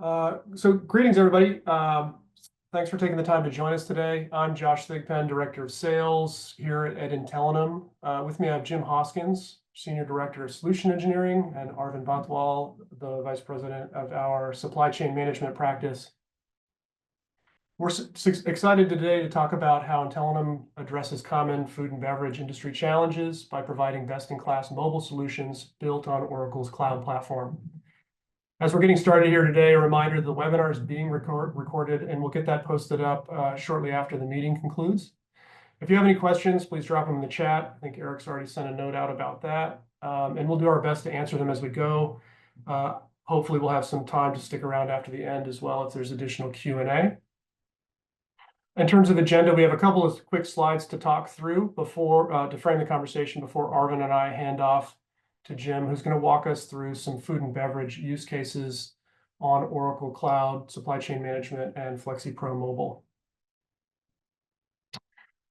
So greetings, everybody. Thanks for taking the time to join us today. I'm Josh Thigpen, Director of Sales here at Intellinum. With me, I have Jim Hoskins, Senior Director of Solution Engineering, and Arvind Bantwal, the Vice President of our Supply Chain Management practice. We're excited today to talk about how Intellinum addresses common food and beverage industry challenges by providing best-in-class mobile solutions built on Oracle's cloud platform. As we're getting started here today, a reminder the webinar is being recorded, and we'll get that posted up shortly after the meeting concludes. If you have any questions, please drop them in the chat. I think Eric's already sent a note out about that, and we'll do our best to answer them as we go. Hopefully, we'll have some time to stick around after the end as well if there's additional Q&A. In terms of agenda, we have a couple of quick slides to talk through before to frame the conversation before Arvind and I hand off to Jim, who's going to walk us through some food and beverage use cases on Oracle Cloud, Supply Chain Management, and FlexiPro Mobile.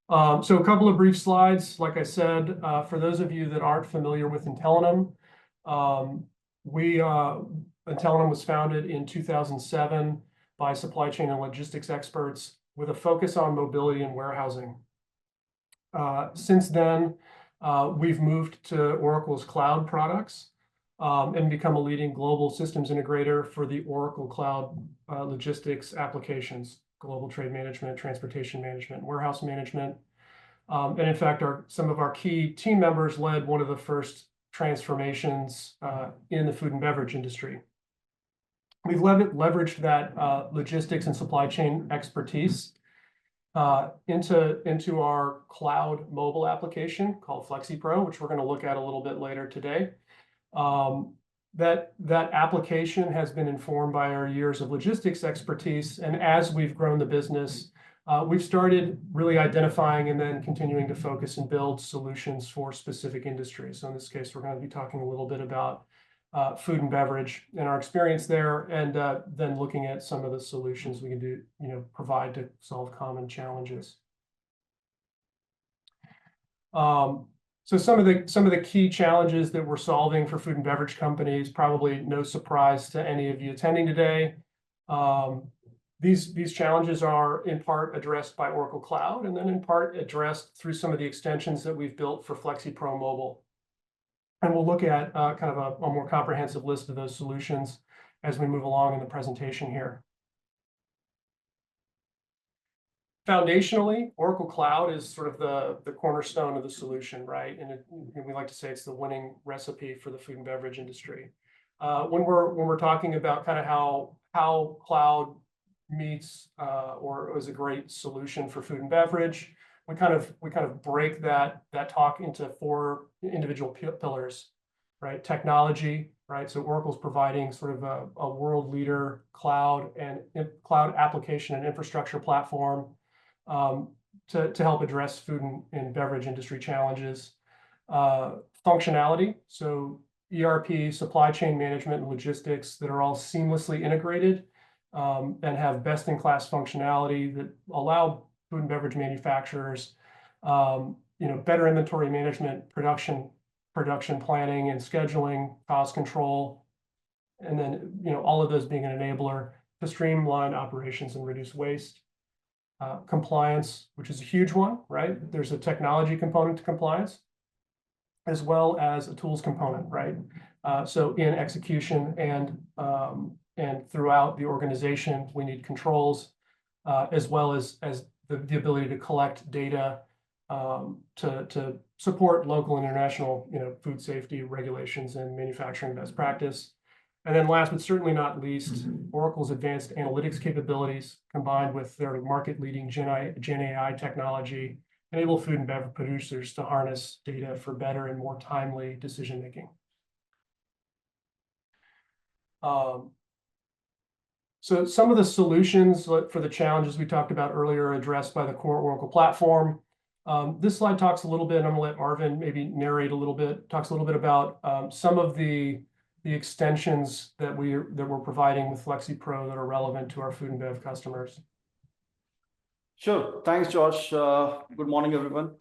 So a couple of brief slides. Like I said, for those of you that aren't familiar with Intellinum, Intellinum was founded in 2007 by supply chain and logistics experts with a focus on mobility and warehousing. Since then, we've moved to Oracle's cloud products and become a leading global systems integrator for the Oracle Cloud logistics applications, global trade management, transportation management, warehouse management. And in fact, some of our key team members led one of the first transformations in the food and beverage industry. We've leveraged that logistics and supply chain expertise into our cloud mobile application called FlexiPro, which we're going to look at a little bit later today. That application has been informed by our years of logistics expertise, and as we've grown the business, we've started really identifying and then continuing to focus and build solutions for specific industries. So in this case, we're going to be talking a little bit about food and beverage and our experience there, and then looking at some of the solutions we can provide to solve common challenges. So some of the key challenges that we're solving for food and beverage companies, probably no surprise to any of you attending today. These challenges are in part addressed by Oracle Cloud, and then in part addressed through some of the extensions that we've built for FlexiPro Mobile. And we'll look at kind of a more comprehensive list of those solutions as we move along in the presentation here. Foundationally, Oracle Cloud is sort of the cornerstone of the solution, right? And we like to say it's the winning recipe for the food and beverage industry. When we're talking about kind of how cloud meets or is a great solution for food and beverage, we kind of break that talk into four individual pillars, right? Technology, right? So Oracle's providing sort of a world leader cloud application and infrastructure platform to help address food and beverage industry challenges. Functionality, so ERP, supply chain management, and logistics that are all seamlessly integrated and have best-in-class functionality that allow food and beverage manufacturers, better inventory management, production planning and scheduling, cost control, and then all of those being an enabler to streamline operations and reduce waste. Compliance, which is a huge one, right? There's a technology component to compliance, as well as a tools component, right? So in execution and throughout the organization, we need controls, as well as the ability to collect data to support local and international food safety regulations and manufacturing best practice. And then last but certainly not least, Oracle's advanced analytics capabilities combined with their market-leading Gen AI technology enable food and beverage producers to harness data for better and more timely decision-making. So some of the solutions for the challenges we talked about earlier are addressed by the core Oracle platform. This slide talks a little bit, and I'm going to let Arvind maybe narrate a little bit, talks a little bit about some of the extensions that we're providing with FlexiPro that are relevant to our food and bev customers. Sure. Thanks, Josh. Good morning, everyone.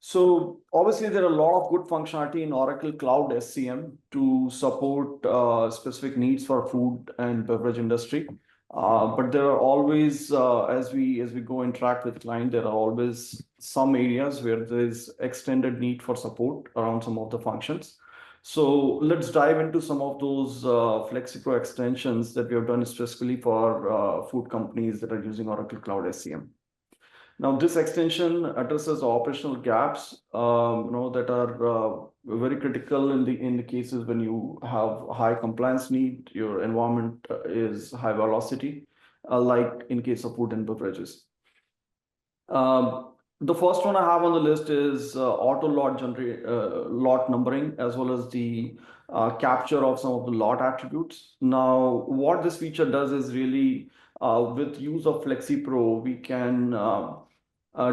So obviously there are a lot of good functionality in Oracle Cloud SCM to support specific needs for food and beverage industry. But there are always, as we go interact with client, there are always some areas where there is extended need for support around some of the functions. So let's dive into some of those FlexiPro extensions that we have done specifically for food companies that are using Oracle Cloud SCM. Now, this extension addresses operational gaps, that are very critical in the cases when you have high compliance need, your environment is high velocity, like in case of food and beverages. The first one I have on the list is auto lot numbering, as well as the capture of some of the lot attributes. Now, what this feature does is really, with use of FlexiPro, we can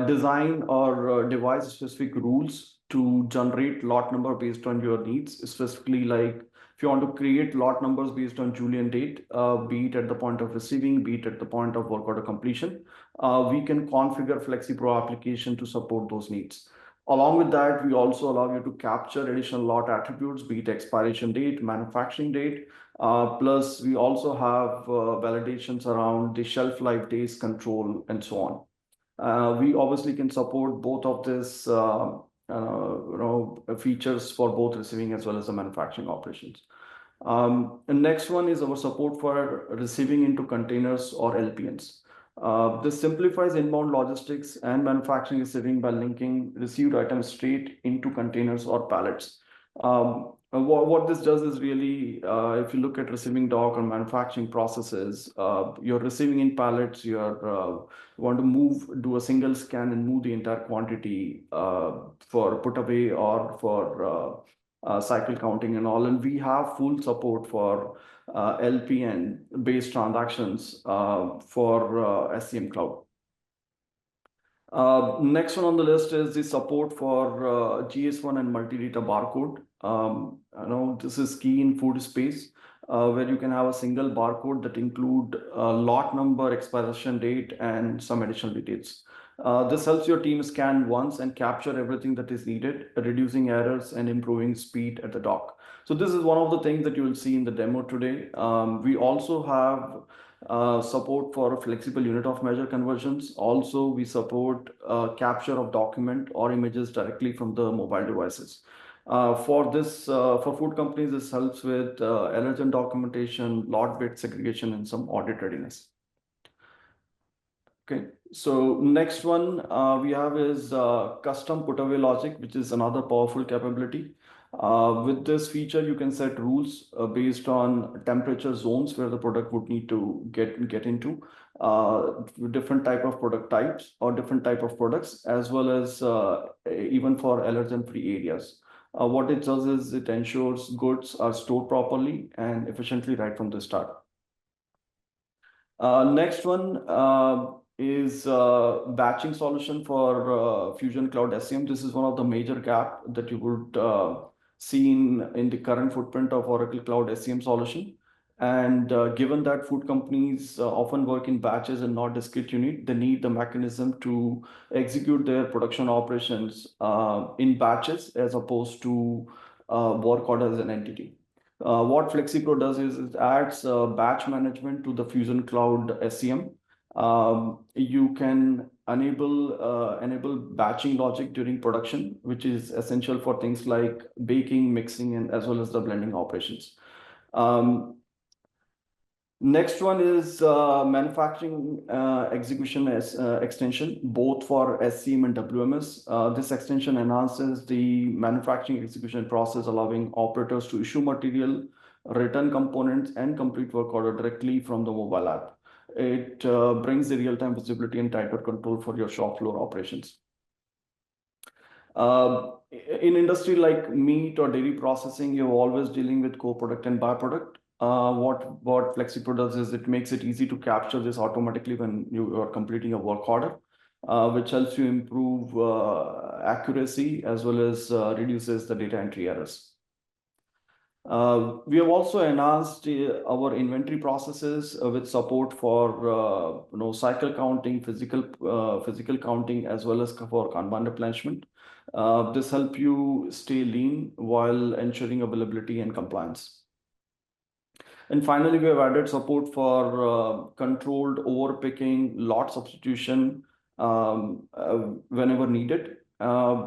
design or devise specific rules to generate lot number based on your needs, specifically like if you want to create lot numbers based on Julian date, be it at the point of receiving, be it at the point of work order completion, we can configure FlexiPro application to support those needs. Along with that, we also allow you to capture additional lot attributes, be it expiration date, manufacturing date. Plus, we also have validations around the shelf life days control and so on. We obviously can support both of these features for both receiving as well as the manufacturing operations. And next one is our support for receiving into containers or LPNs. This simplifies inbound logistics and manufacturing receiving by linking received items straight into containers or pallets. What this does is really, if you look at receiving dock or manufacturing processes, you're receiving in pallets, you want to do a single scan and move the entire quantity for put away or for cycle counting and all. And we have full support for LPN based transactions for SCM Cloud. Next one on the list is the support for GS1 and multi-data barcode. I know this is key in food space, where you can have a single barcode that include lot number, expiration date, and some additional details. This helps your team scan once and capture everything that is needed, reducing errors and improving speed at the dock. So this is one of the things that you will see in the demo today. We also have support for flexible unit of measure conversions. Also, we support capture of document or images directly from the mobile devices. For food companies, this helps with allergen documentation, lot weight segregation, and some audit readiness. Okay, so next one we have is custom put away logic, which is another powerful capability. With this feature, you can set rules based on temperature zones where the product would need to get into, different type of product types or different type of products, as well as even for allergen-free areas. What it does is it ensures goods are stored properly and efficiently right from the start. Next one is batching solution for Fusion Cloud SCM. This is one of the major gap that you would see in the current footprint of Oracle Cloud SCM solution. And given that food companies often work in batches and not discrete unit, they need the mechanism to execute their production operations in batches as opposed to work order as an entity. What FlexiPro does is it adds batch management to the Fusion Cloud SCM. You can enable batching logic during production, which is essential for things like baking, mixing, and as well as the blending operations. Next one is manufacturing execution as extension, both for SCM and WMS. This extension enhances the manufacturing execution process, allowing operators to issue material, return components, and complete work order directly from the mobile app. It brings the real-time visibility and tighter control for your shop floor operations. In industry like meat or dairy processing, you're always dealing with co-product and byproduct. What FlexiPro does is it makes it easy to capture this automatically when you are completing a work order, which helps you improve accuracy as well as reduces the data entry errors. We have also enhanced our inventory processes with support for cycle counting, physical counting, as well as for Kanban replenishment. This help you stay lean while ensuring availability and compliance. And finally, we have added support for controlled overpicking, lot substitution whenever needed,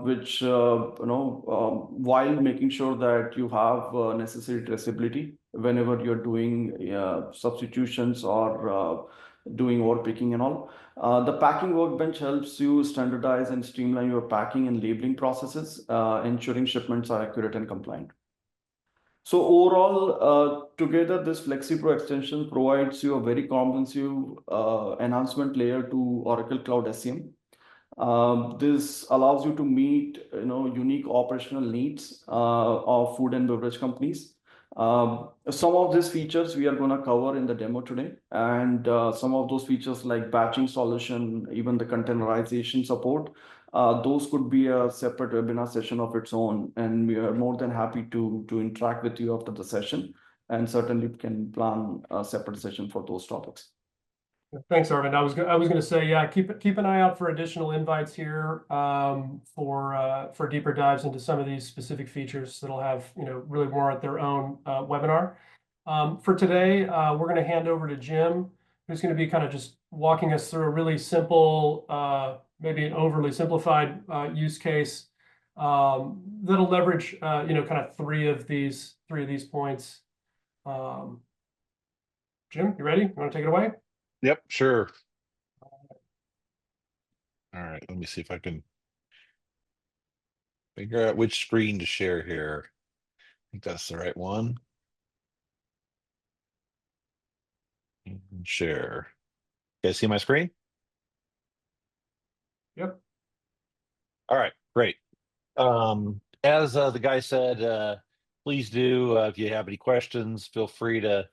which while making sure that you have necessary traceability whenever you're doing substitutions or doing overpicking and all. The packing workbench helps you standardize and streamline your packing and labeling processes, ensuring shipments are accurate and compliant. So overall, together, this FlexiPro extension provides you a very comprehensive enhancement layer to Oracle Cloud SCM. This allows you to meet unique operational needs of food and beverage companies. Some of these features we are going to cover in the demo today, and some of those features like batching solution, even the containerization support, those could be a separate webinar session of its own, and we are more than happy to interact with you after the session, and certainly can plan a separate session for those topics. Thanks, Arvind. I was going to say, yeah, keep an eye out for additional invites here for deeper dives into some of these specific features that'll have really warrant their own webinar. For today, we're going to hand over to Jim, who's going to be kind of just walking us through a really simple, maybe an overly simplified use case that'll leverage kind of three of these points. Jim, you ready? You want to take it away? Yep, sure. All right, let me see if I can figure out which screen to share here. I think that's the right one. And share. You guys see my screen? Yep. All right, great. As the guy said, please do, if you have any questions, feel free to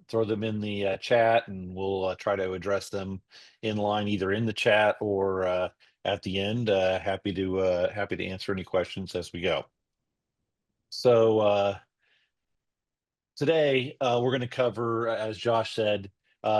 throw them in the chat, and we'll try to address them in line, either in the chat or at the end. Happy to answer any questions as we go. So today we're going to cover, as Josh said,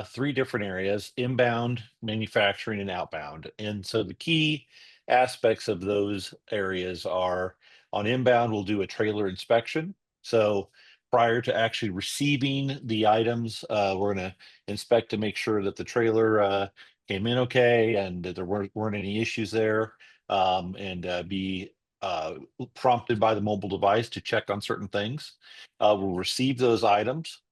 three different areas: inbound, manufacturing, and outbound. And so the key aspects of those areas are: on inbound, we'll do a trailer inspection. So prior to actually receiving the items, we're going to inspect to make sure that the trailer came in okay and that there weren't any issues there, and be prompted by the mobile device to check on certain things. We'll receive those items.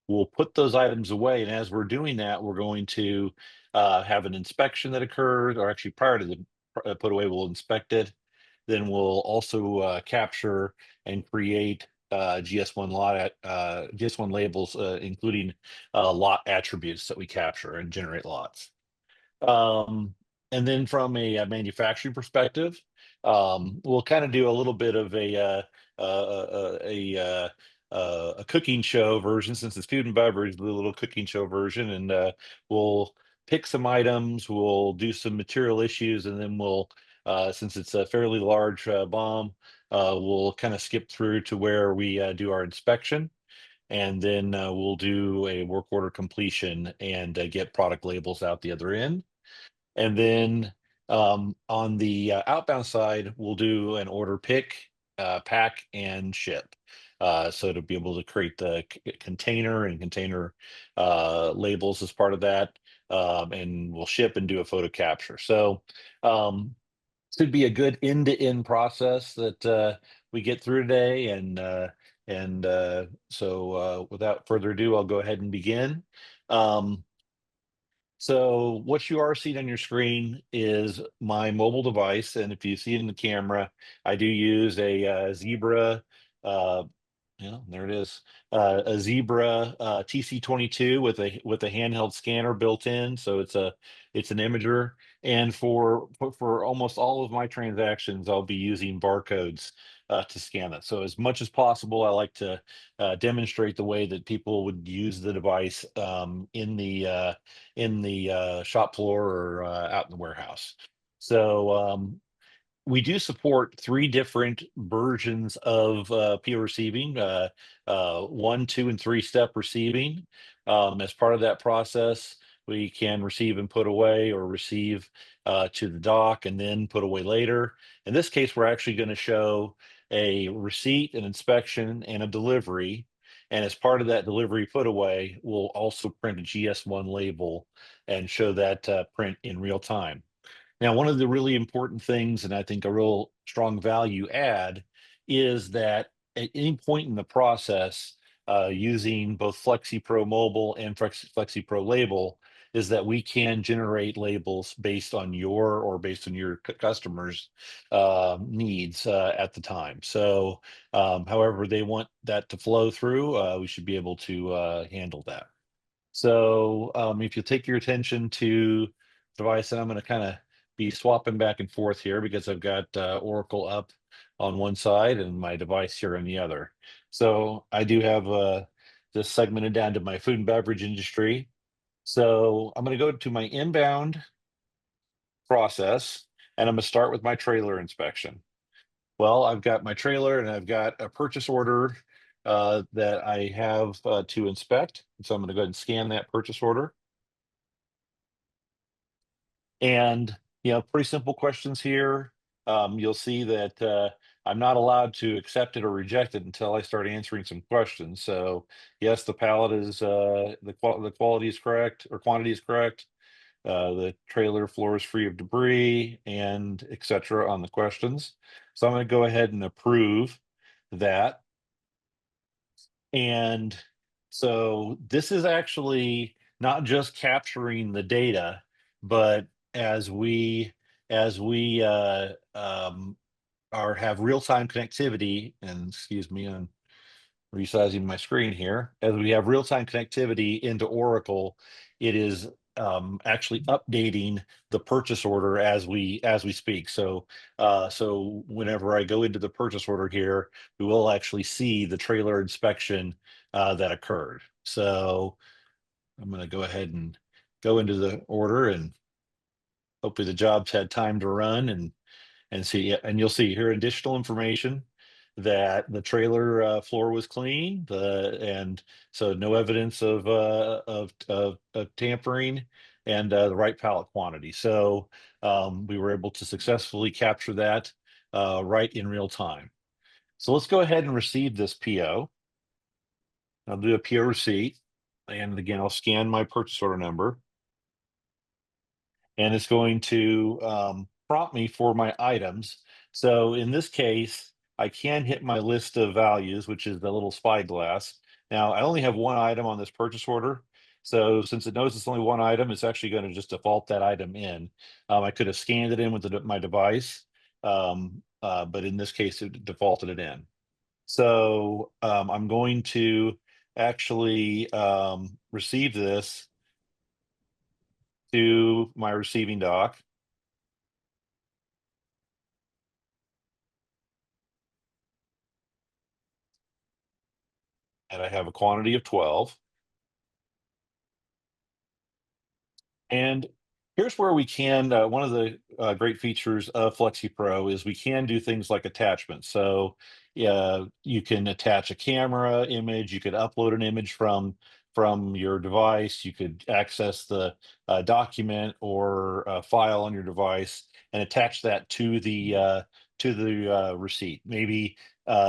We'll put those items away. And as we're doing that, we're going to have an inspection that occurs, or actually prior to the put away, we'll inspect it. Then we'll also capture and create GS1 labels, including lot attributes that we capture and generate lots. And then from a manufacturing perspective, we'll kind of do a little bit of a cooking show version, since it's food and beverage, a little cooking show version, and we'll pick some items, we'll do some material issues, and then we'll, since it's a fairly large BOM, we'll kind of skip through to where we do our inspection. And then we'll do a work order completion and get product labels out the other end. And then on the outbound side, we'll do an order pick, pack, and ship. So to be able to create the container and container labels as part of that, and we'll ship and do a photo capture. So should be a good end-to-end process that we get through today. So without further ado, I'll go ahead and begin. So what you are seeing on your screen is my mobile device, and if you see it in the camera, I do use a Zebra. There it is, a Zebra TC22 with a handheld scanner built in. So it's an imager, and for almost all of my transactions, I'll be using barcodes to scan it. So as much as possible, I like to demonstrate the way that people would use the device in the shop floor or out in the warehouse. So we do support 3 different versions of PO receiving, 1, 2, and 3-step receiving. As part of that process, we can receive and put away, or receive to the dock and then put away later. In this case, we're actually going to show a receipt, an inspection, and a delivery. And as part of that delivery put away, we'll also print a GS1 label and show that print in real time. Now, one of the really important things, and I think a real strong value add, is that at any point in the process, using both FlexiPro Mobile and FlexiPro Label, is that we can generate labels based on your customers' needs at the time. So, however they want that to flow through, we should be able to handle that. So, if you take your attention to device, and I'm going to kind of be swapping back and forth here because I've got Oracle up on one side and my device here on the other. So I do have this segmented down to my food and beverage industry. So I'm going to go to my inbound process, and I'm going to start with my trailer inspection. Well, I've got my trailer and I've got a purchase order that I have to inspect. So I'm going to go ahead and scan that purchase order. And, pretty simple questions here. You'll see that I'm not allowed to accept it or reject it until I start answering some questions. So yes, the pallet is, the quality is correct, or quantity is correct. The trailer floor is free of debris, and et cetera on the questions. So I'm going to go ahead and approve that. And so this is actually not just capturing the data, but as we have real-time connectivity, and excuse me, I'm resizing my screen here. As we have real-time connectivity into Oracle, it is actually updating the purchase order as we speak. So whenever I go into the purchase order here, we will actually see the trailer inspection that occurred. So I'm going to go ahead and go into the order, and hopefully the job's had time to run and see. And you'll see here additional information that the trailer floor was clean, and so no evidence of tampering, and the right pallet quantity. So we were able to successfully capture that right in real time. So let's go ahead and receive this PO. I'll do a PO receipt, and again, I'll scan my purchase order number, and it's going to prompt me for my items. So in this case, I can hit my list of values, which is the little spyglass. Now, I only have one item on this purchase order. So since it knows it's only one item, it's actually going to just default that item in. I could have scanned it in with my device, but in this case, it defaulted it in. So I'm going to actually receive this to my receiving dock. And I have a quantity of 12. And here's where we can, one of the great features of FlexiPro is we can do things like attachments. So you can attach a camera image, you could upload an image from your device, you could access the document or file on your device and attach that to the receipt. Maybe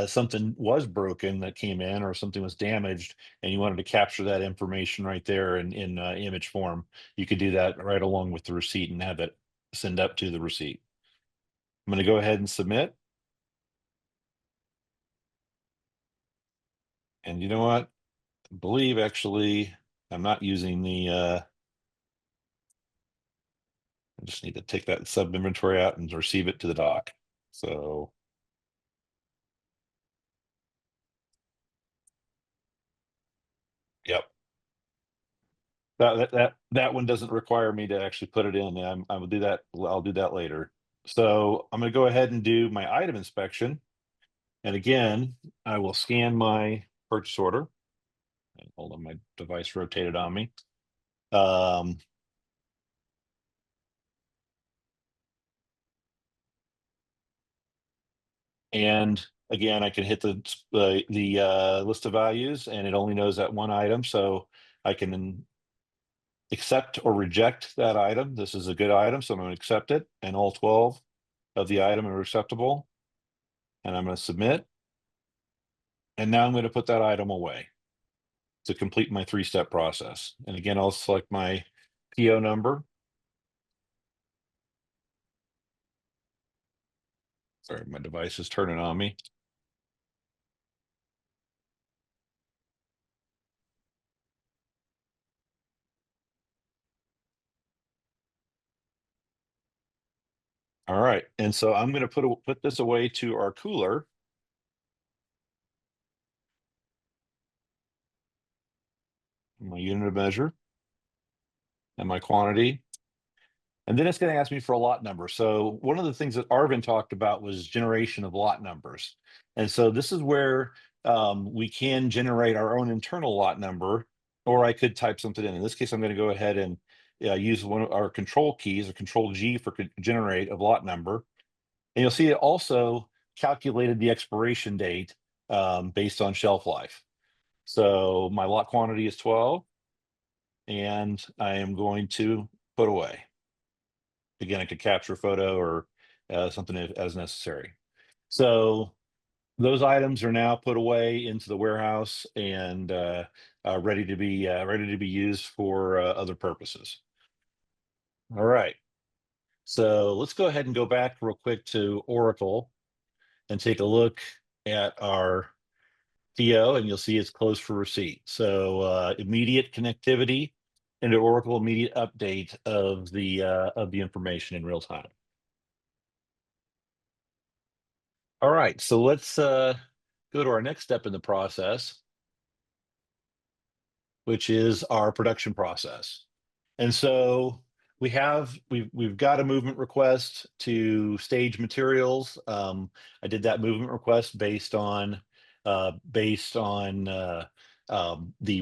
something was broken that came in, or something was damaged, and you wanted to capture that information right there in image form. You could do that right along with the receipt and have it send up to the receipt. I'm going to go ahead and submit. And you know what? I believe actually I'm not using the, I just need to take that sub inventory out and receive it to the dock. So yep. That one doesn't require me to actually put it in. I will do that. I'll do that later. So I'm going to go ahead and do my item inspection. And again, I will scan my purchase order. And hold on, my device rotated on me. Um, And again, I can hit the list of values, and it only knows that one item, so I can accept or reject that item. This is a good item, so I'm going to accept it, and all 12 of the item are acceptable. And I'm going to submit. And now I'm going to put that item away to complete my 3-step process. And again, I'll select my PO number. Sorry, my device is turning on me. All right, and so I'm going to put this away to our cooler. My unit of measure and my quantity. And then it's going to ask me for a lot number. So one of the things that Arvin talked about was generation of lot numbers. And so this is where we can generate our own internal lot number, or I could type something in. In this case, I'm going to go ahead and use one of our control keys, or control G for generate of lot number. And you'll see it also calculated the expiration date based on shelf life. So my lot quantity is 12, and I am going to put away. Again, I could capture a photo or something as necessary. So those items are now put away into the warehouse and ready to be used for other purposes. All right. So let's go ahead and go back real quick to Oracle and take a look at our PO, and you'll see it's closed for receipt. So immediate connectivity into Oracle, immediate update of the information in real time. All right, so let's go to our next step in the process, which is our production process. And so we've got a movement request to stage materials. I did that movement request based on the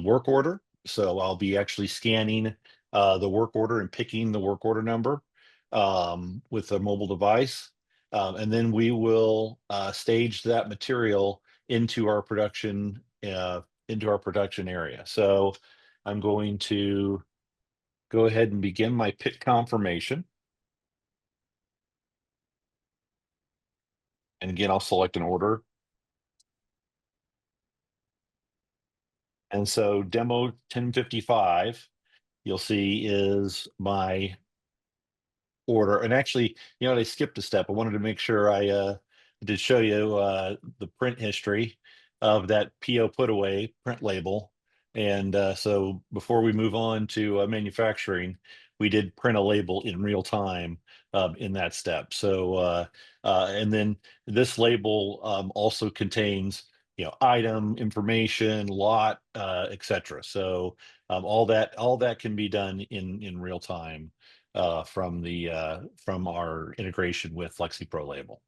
work order. So I'll be actually scanning the work order and picking the work order number with a mobile device. And then we will stage that material into our production area. So I'm going to go ahead and begin my pick confirmation. And again, I'll select an order. And so demo 1055, you'll see, is my order. And actually, I skipped a step. I wanted to make sure I did show you the print history of that PO put away print label. And so before we move on to manufacturing, we did print a label in real time in that step. So and then this label also contains item information, lot, etc. So all that can be done in real time from our integration with FlexiPro label.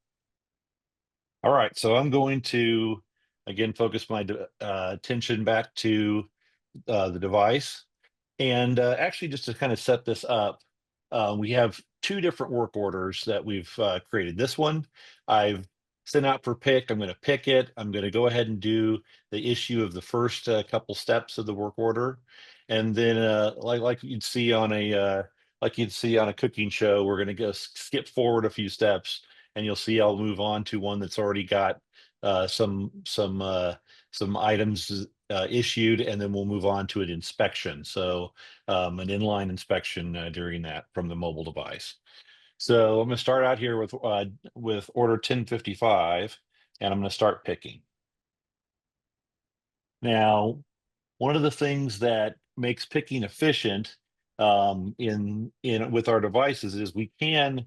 All right, so I'm going to again focus my attention back to the device, and actually just to kind of set this up, we have 2 different work orders that we've created. This one I've sent out for pick. I'm going to pick it. I'm going to go ahead and do the issue of the first couple steps of the work order, and then like you'd see on a cooking show, we're going to go skip forward a few steps, and you'll see I'll move on to one that's already got some items issued, and then we'll move on to an inspection. So an inline inspection during that from the mobile device. So I'm going to start out here with order 1055, and I'm going to start picking. Now, one of the things that makes picking efficient in with our devices is we can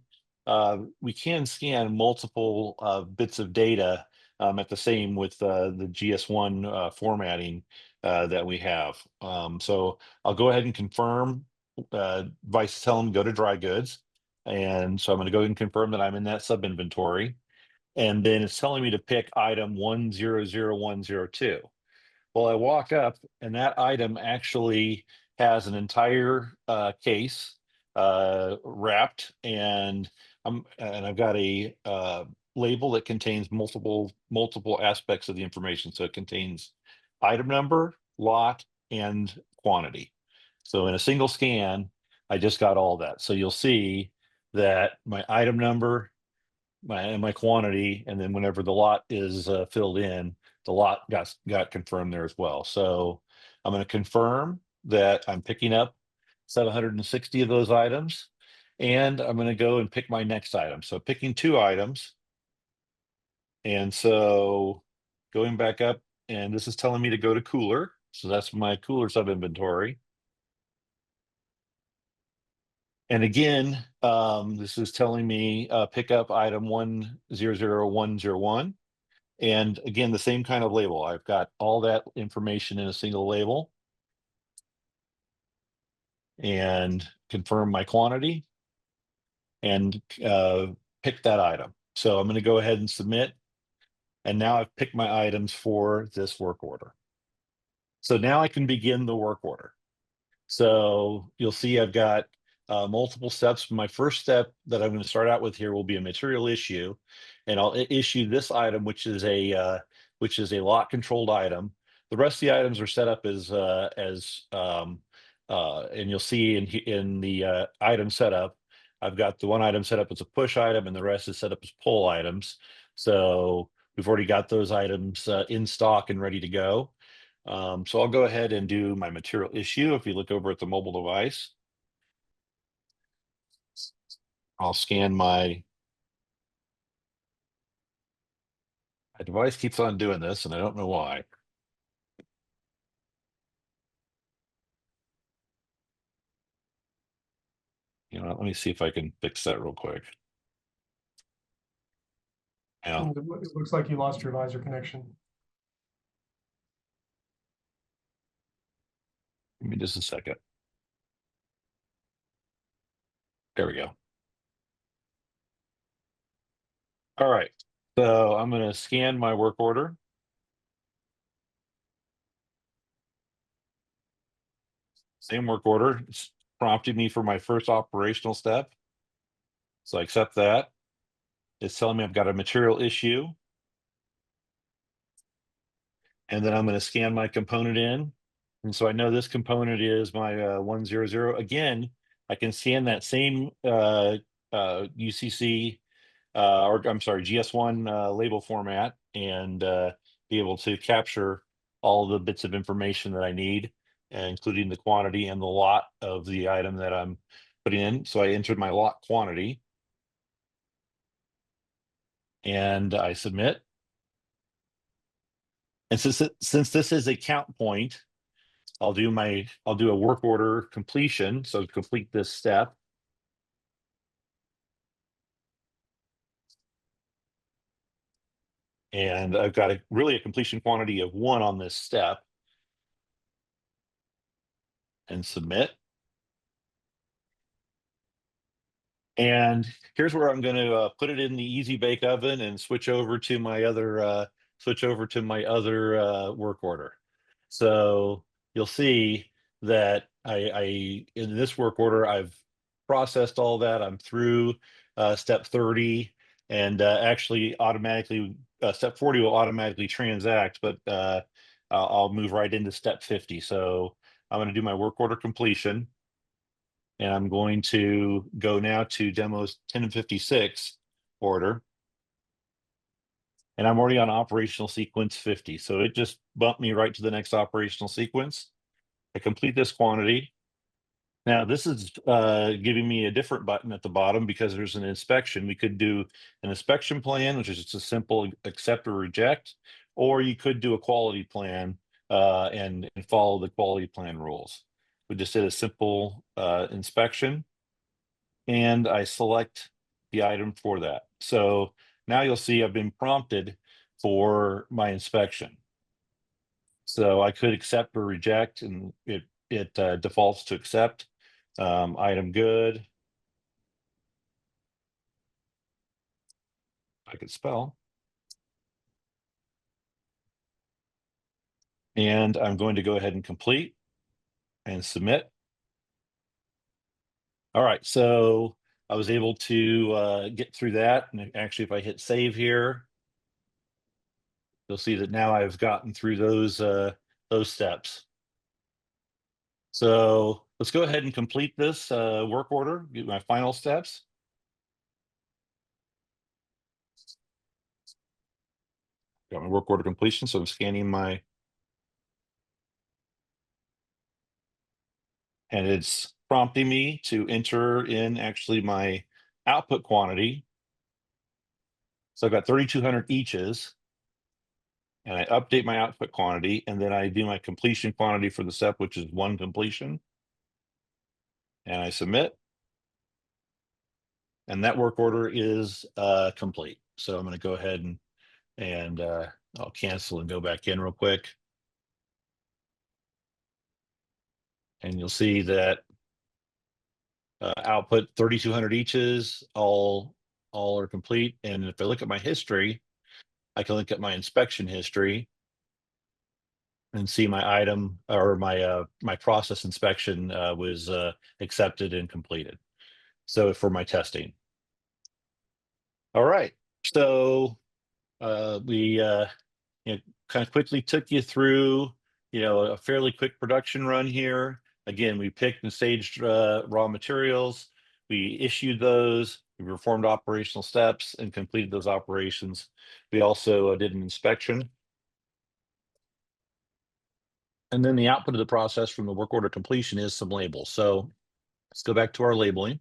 scan multiple bits of data at the same with the GS1 formatting that we have. So I'll go ahead and confirm. Device tell them go to dry goods, and so I'm going to go ahead and confirm that I'm in that sub inventory, and then it's telling me to pick item 100102. Well, I walk up, and that item actually has an entire case wrapped, and I've got a label that contains multiple aspects of the information. So it contains item number, lot, and quantity. So in a single scan, I just got all that. So you'll see that my item number, my quantity, and then whenever the lot is filled in, the lot got confirmed there as well. So I'm going to confirm that I'm picking up 760 of those items, and I'm going to go and pick my next item. So picking 2 items, and so going back up, and this is telling me to go to cooler. So that's my cooler sub inventory. And again, this is telling me pick up item 100101. And again, the same kind of label. I've got all that information in a single label. And confirm my quantity and pick that item. So I'm going to go ahead and submit. And now I've picked my items for this work order. So now I can begin the work order. So you'll see I've got multiple steps. My first step that I'm going to start out with here will be a material issue, and I'll issue this item, which is a lot controlled item. The rest of the items are set up as and you'll see in the item setup, I've got the one item set up as a push item, and the rest is set up as pull items. So we've already got those items in stock and ready to go. So I'll go ahead and do my material issue. If you look over at the mobile device, I'll scan my device keeps on doing this, and I don't know why. You know, let me see if I can fix that real quick. Yeah, It looks like you lost your visor connection. give me just a second. There we go. All right, so I'm going to scan my work order. Same work order. It's prompted me for my first operational step. So I accept that. It's telling me I've got a material issue. And then I'm going to scan my component in. And so I know this component is my 100. Again, I can scan that same UCC or I'm sorry, GS1 label format and be able to capture all the bits of information that I need, including the quantity and the lot of the item that I'm putting in. So I entered my lot quantity and I submit. And since this is a count point, I'll do a work order completion. So complete this step. And I've got really a completion quantity of 1 on this step. And submit. And here's where I'm going to put it in the easy bake oven and switch over to my other work order. So you'll see that I in this work order I've processed all that. I'm through step 30, and actually automatically step 40 will automatically transact, but I'll move right into step 50. So I'm going to do my work order completion. And I'm going to go now to demos 10 and 56 order. And I'm already on operational sequence 50. So it just bumped me right to the next operational sequence. I complete this quantity. Now this is giving me a different button at the bottom because there's an inspection. We could do an inspection plan, which is just a simple accept or reject, or you could do a quality plan and follow the quality plan rules. We just did a simple inspection, and I select the item for that. So now you'll see I've been prompted for my inspection. So I could accept or reject, and it defaults to accept. Item good. I could spell. And I'm going to go ahead and complete and submit. All right, so I was able to get through that. And actually, if I hit save here, you'll see that now I've gotten through those steps. So let's go ahead and complete this work order, get my final steps. Got my work order completion, so I'm scanning my, and it's prompting me to enter in actually my output quantity. So I've got 3,200 eaches, and I update my output quantity, and then I do my completion quantity for the step, which is 1 completion, and I submit. And that work order is complete. So I'm going to go ahead and I'll cancel and go back in real quick. And you'll see that output 3,200 eaches, all are complete. And if I look at my history, I can look at my inspection history and see my item or my process inspection was accepted and completed. So for my testing. All right. So we kind of quickly took you through, a fairly quick production run here. Again, we picked and staged raw materials. We issued those. We performed operational steps and completed those operations. We also did an inspection. And then the output of the process from the work order completion is some labels. So let's go back to our labeling.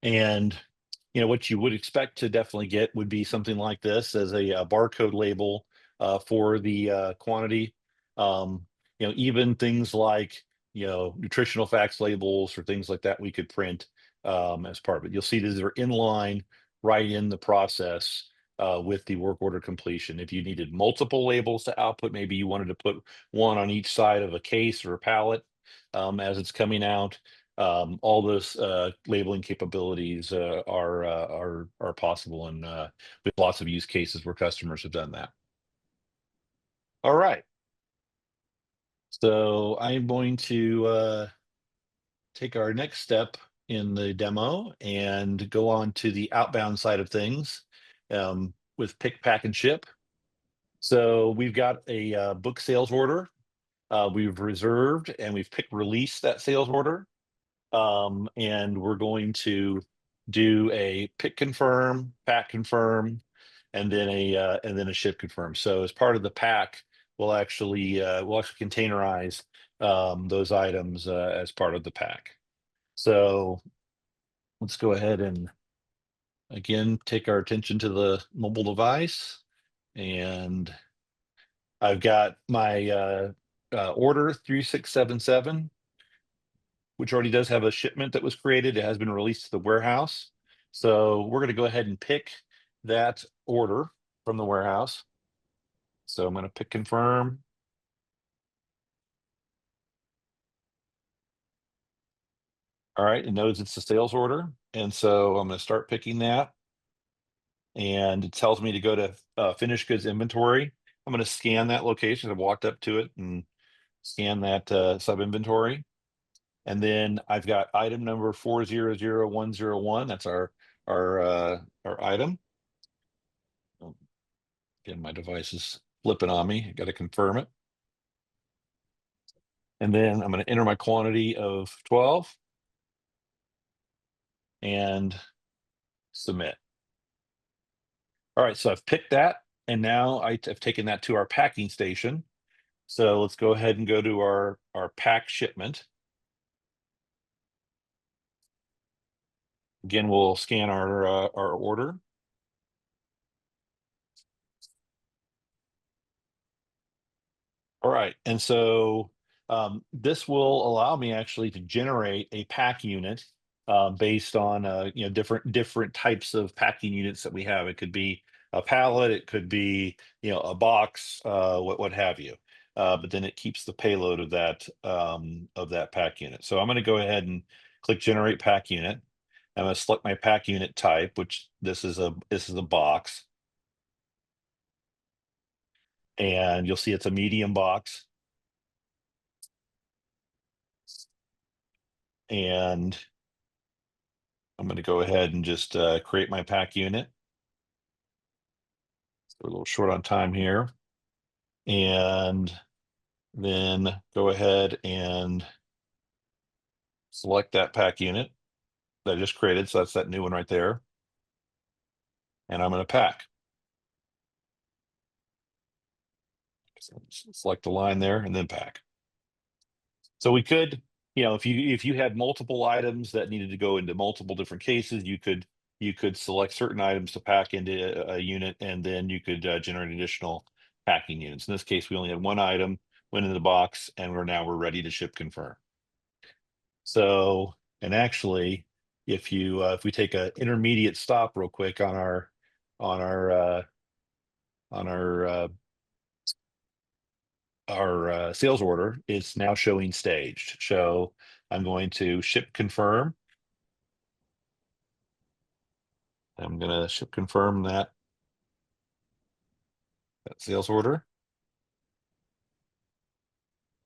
And what you would expect to definitely get would be something like this as a barcode label for the quantity. Even things like nutritional facts labels or things like that we could print as part of it. You'll see these are in line right in the process with the work order completion. If you needed multiple labels to output, maybe you wanted to put one on each side of a case or a pallet as it's coming out. All those labeling capabilities are possible, and with lots of use cases where customers have done that. All right, so I'm going to take our next step in the demo and go on to the outbound side of things with pick, pack, and ship. So we've got a book sales order. We've reserved and we've picked release that sales order. And we're going to do a pick confirm, pack confirm, and then a ship confirm. So as part of the pack, we'll actually containerize those items as part of the pack. So let's go ahead and again take our attention to the mobile device, and I've got my order 3677. Which already does have a shipment that was created. It has been released to the warehouse. So we're going to go ahead and pick that order from the warehouse. So I'm going to pick confirm. All right, it knows it's a sales order. And so I'm going to start picking that. And it tells me to go to finished goods inventory. I'm going to scan that location. I've walked up to it and scan that sub inventory. And then I've got item number 400101. That's our item. Again, my device is flipping on me. I got to confirm it. And then I'm going to enter my quantity of 12 and submit. All right, so I've picked that, and now I've taken that to our packing station. So let's go ahead and go to our pack shipment. Again, we'll scan our order. All right, and so this will allow me actually to generate a pack unit based on different types of packing units that we have. It could be a pallet, it could be a box, what have you. But then it keeps the payload of that pack unit. So I'm going to go ahead and click generate pack unit. I'm going to select my pack unit type, which this is a box, and you'll see it's a medium box. And I'm going to go ahead and just create my pack unit. We're a little short on time here. And then go ahead and select that pack unit that I just created. So that's that new one right there. And I'm going to pack. So select the line there and then pack. So we could, if you had multiple items that needed to go into multiple different cases, you could select certain items to pack into a unit, and then you could generate additional packing units. In this case, we only had one item, went in the box, and we're ready to ship confirm. So, and actually, if we take an intermediate stop real quick on our sales order, is now showing staged. So I'm going to ship confirm. I'm going to ship confirm that sales order.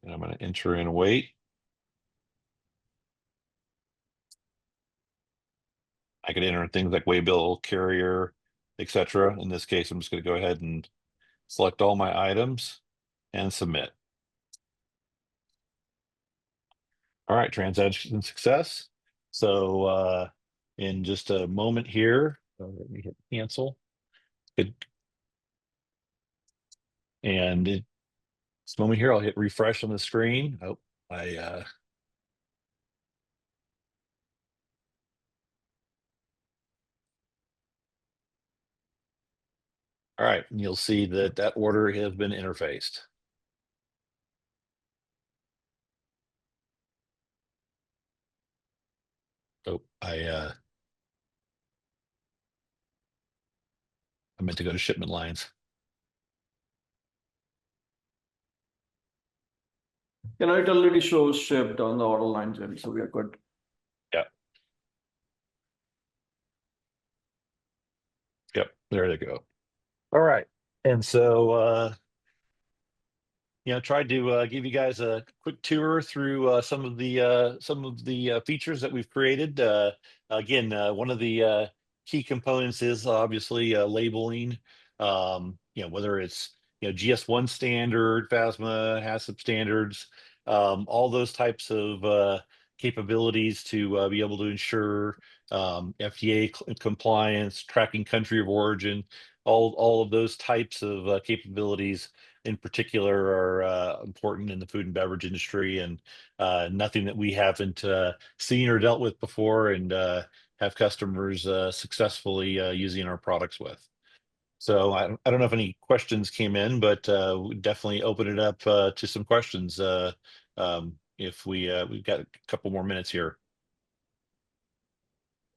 And I'm going to enter in a weight. I could enter things like waybill, carrier, etc. In this case, I'm just going to go ahead and select all my items and submit. All right, transaction success. So in just a moment here, let me hit cancel. Good. And this moment here, I'll hit refresh on the screen. Oh, all right, and you'll see that order has been interfaced. Oh, I meant to go to shipment lines. It already shows shipped on the order line, Jim, so we are good. Yep, there they go. All right, and so tried to give you guys a quick tour through some of the features that we've created. Again, one of the key components is obviously labeling. Whether it's GS1 standard, FASMA, HACCP standards, all those types of capabilities to be able to ensure FDA compliance, tracking country of origin, all of those types of capabilities in particular are important in the food and beverage industry, and nothing that we haven't seen or dealt with before, and have customers successfully using our products with. So I don't know if any questions came in, but we definitely open it up to some questions if we've got a couple more minutes here.